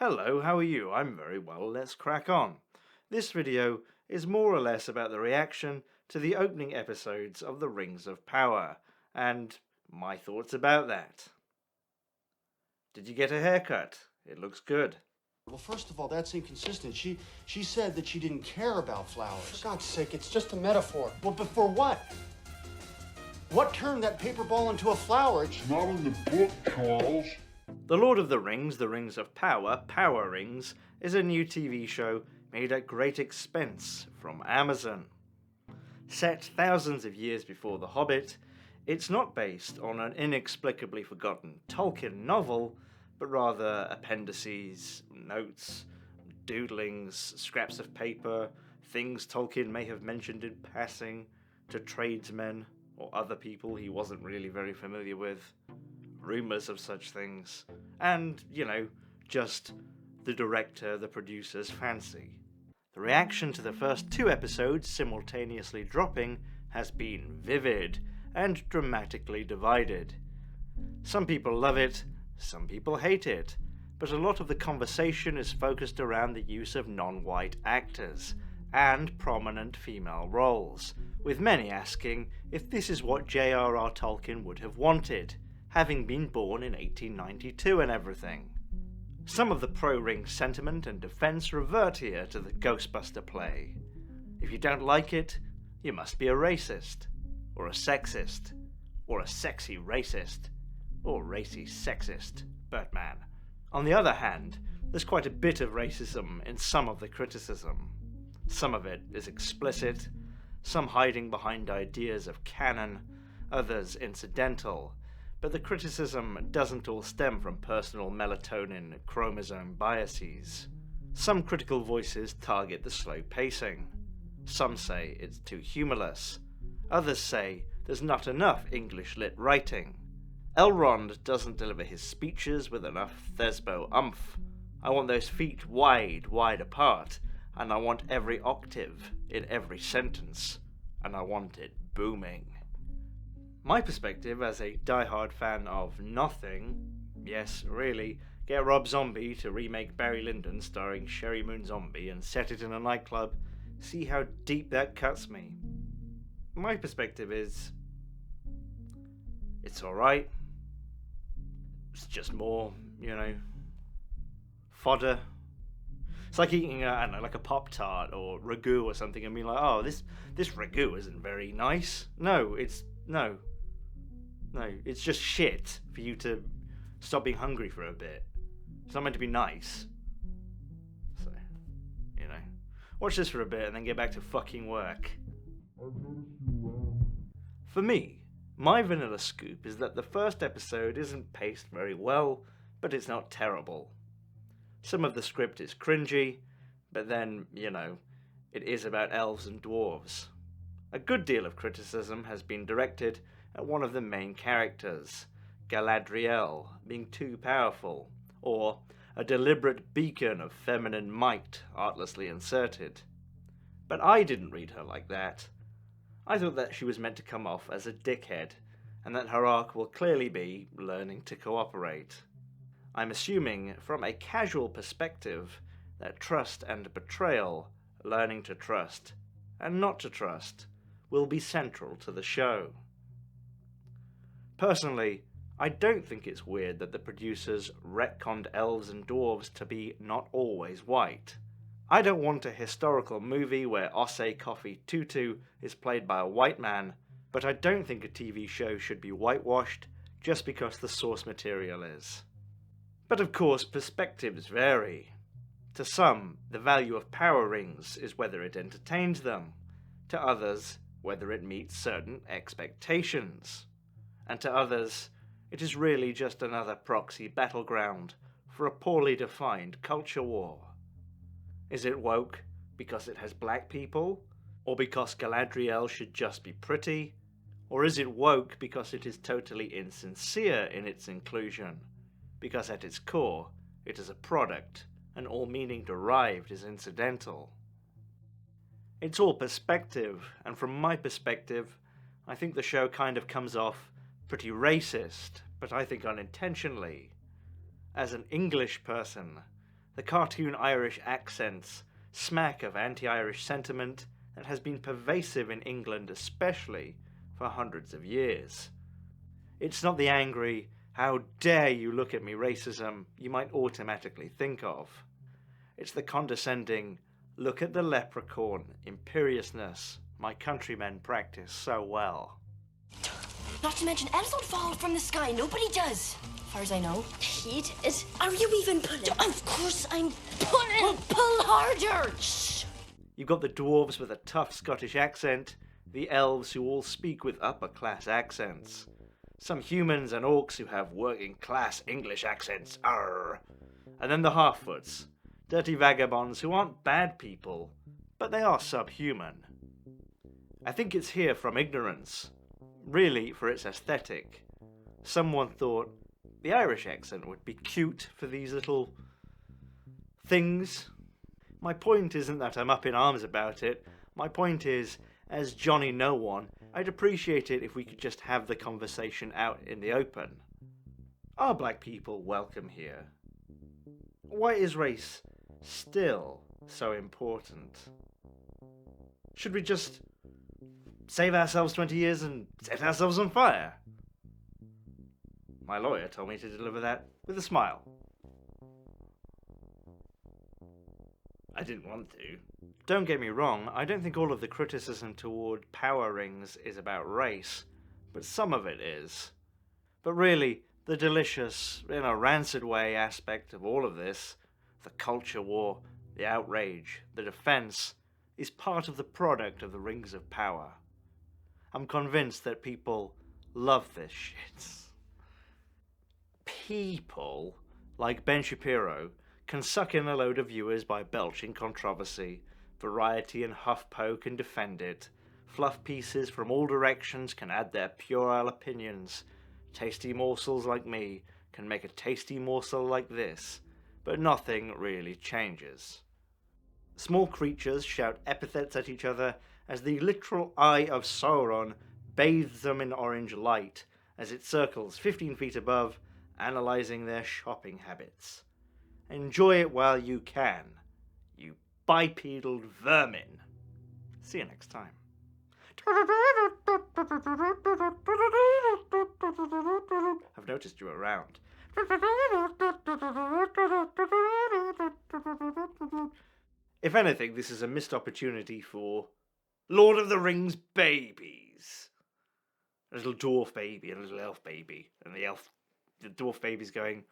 Hello, how are you? I'm very well, let's crack on. This video is more or less about the reaction to the opening episodes of The Rings of Power, and my thoughts about that. Did you get a haircut? It looks good. Well, first of all, that's inconsistent. She said that she didn't care about flowers. For God's sake, it's just a metaphor. Well, but for what? What turned that paper ball into a flower? It's not in the book, Charles. The Lord of the Rings, The Rings of Power, Power Rings, is a new TV show made at great expense from Amazon. Set thousands of years before The Hobbit, it's not based on an inexplicably forgotten Tolkien novel, but rather appendices, notes, doodlings, scraps of paper, things Tolkien may have mentioned in passing to tradesmen or other people he wasn't really very familiar with, rumours of such things, and, just the director, the producer's fancy. The reaction to the first two episodes simultaneously dropping has been vivid and dramatically divided. Some people love it, some people hate it, but a lot of the conversation is focused around the use of non-white actors and prominent female roles, with many asking if this is what J.R.R. Tolkien would have wanted, having been born in 1892 and everything. Some of the pro-ring sentiment and defence revert here to the Ghostbuster play. If you don't like it, you must be a racist, or a sexist, or a sexy racist, or racy sexist, Birdman. On the other hand, there's quite a bit of racism in some of the criticism. Some of it is explicit, some hiding behind ideas of canon, others incidental, but the criticism doesn't all stem from personal melatonin chromosome biases. Some critical voices target the slow pacing. Some say it's too humorless. Others say there's not enough English lit writing. Elrond doesn't deliver his speeches with enough Thesbo umph. I want those feet wide apart, and I want every octave in every sentence, and I want it booming. My perspective as a diehard fan of nothing, yes, really, get Rob Zombie to remake Barry Lyndon starring Sherry Moon Zombie and set it in a nightclub, see how deep that cuts me. My perspective is, it's alright. It's just more, fodder. It's like eating, like a Pop-Tart or ragu or something and being like, oh, this ragu isn't very nice. No, it's just shit for you to stop being hungry for a bit. It's not meant to be nice. So, watch this for a bit and then get back to fucking work. For me, my vanilla scoop is that the first episode isn't paced very well, but it's not terrible. Some of the script is cringy, but then, it is about elves and dwarves. A good deal of criticism has been directed at one of the main characters, Galadriel, being too powerful, or a deliberate beacon of feminine might artlessly inserted. But I didn't read her like that. I thought that she was meant to come off as a dickhead, and that her arc will clearly be learning to cooperate. I'm assuming, from a casual perspective, that trust and betrayal, learning to trust and not to trust, will be central to the show. Personally, I don't think it's weird that the producers retconned elves and dwarves to be not always white. I don't want a historical movie where Osei Coffee Tutu is played by a white man, but I don't think a TV show should be whitewashed just because the source material is. But of course, perspectives vary. To some, the value of Power Rings is whether it entertains them. To others, whether it meets certain expectations. And to others, it is really just another proxy battleground for a poorly defined culture war. Is it woke because it has black people? Or because Galadriel should just be pretty? Or is it woke because it is totally insincere in its inclusion? Because at its core, it is a product, and all meaning derived is incidental. It's all perspective, and from my perspective, I think the show kind of comes off pretty racist, but I think unintentionally. As an English person, The cartoon Irish accents smack of anti-Irish sentiment that has been pervasive in England especially for hundreds of years. It's not the angry, "how dare you look at me" racism you might automatically think of. It's the condescending, "look at the leprechaun" imperiousness my countrymen practice so well. Not to mention, elves don't fall from the sky. Nobody does. As far as I know. He did. Are you even pulling? Of course I'm pulling. Well, pull harder. Shh. You've got the dwarves with a tough Scottish accent, the elves who all speak with upper-class accents, some humans and orcs who have working-class English accents, arr, and then the half-foots, dirty vagabonds who aren't bad people, but they are subhuman. I think it's here from ignorance, really for its aesthetic. Someone thought the Irish accent would be cute for these little things. My point isn't that I'm up in arms about it. My point is, as Johnny No One, I'd appreciate it if we could just have the conversation out in the open. Are black people welcome here? Why is race still so important? Should we just save ourselves 20 years and set ourselves on fire? My lawyer told me to deliver that with a smile. I didn't want to. Don't get me wrong, I don't think all of the criticism toward power rings is about race, but some of it is. But really, the delicious, in a rancid way, aspect of all of this, the culture war, the outrage, the defense, is part of the product of the rings of power. I'm convinced that people love this shit. People, like Ben Shapiro, can suck in a load of viewers by belching controversy. Variety and HuffPo can defend it. Fluff pieces from all directions can add their puerile opinions. Tasty morsels like me can make a tasty morsel like this, but nothing really changes. Small creatures shout epithets at each other as the literal eye of Sauron bathes them in orange light as it circles 15 feet above, analysing their shopping habits. Enjoy it while you can, you bipedal vermin. See you next time. I've noticed you around. If anything, this is a missed opportunity for Lord of the Rings babies. A little dwarf baby and a little elf baby. And the dwarf baby's going,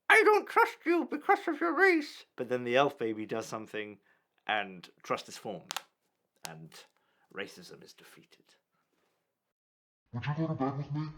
"I don't trust you because of your race." But then the elf baby does something and trust is formed. And racism is defeated. Would you go to bed with me?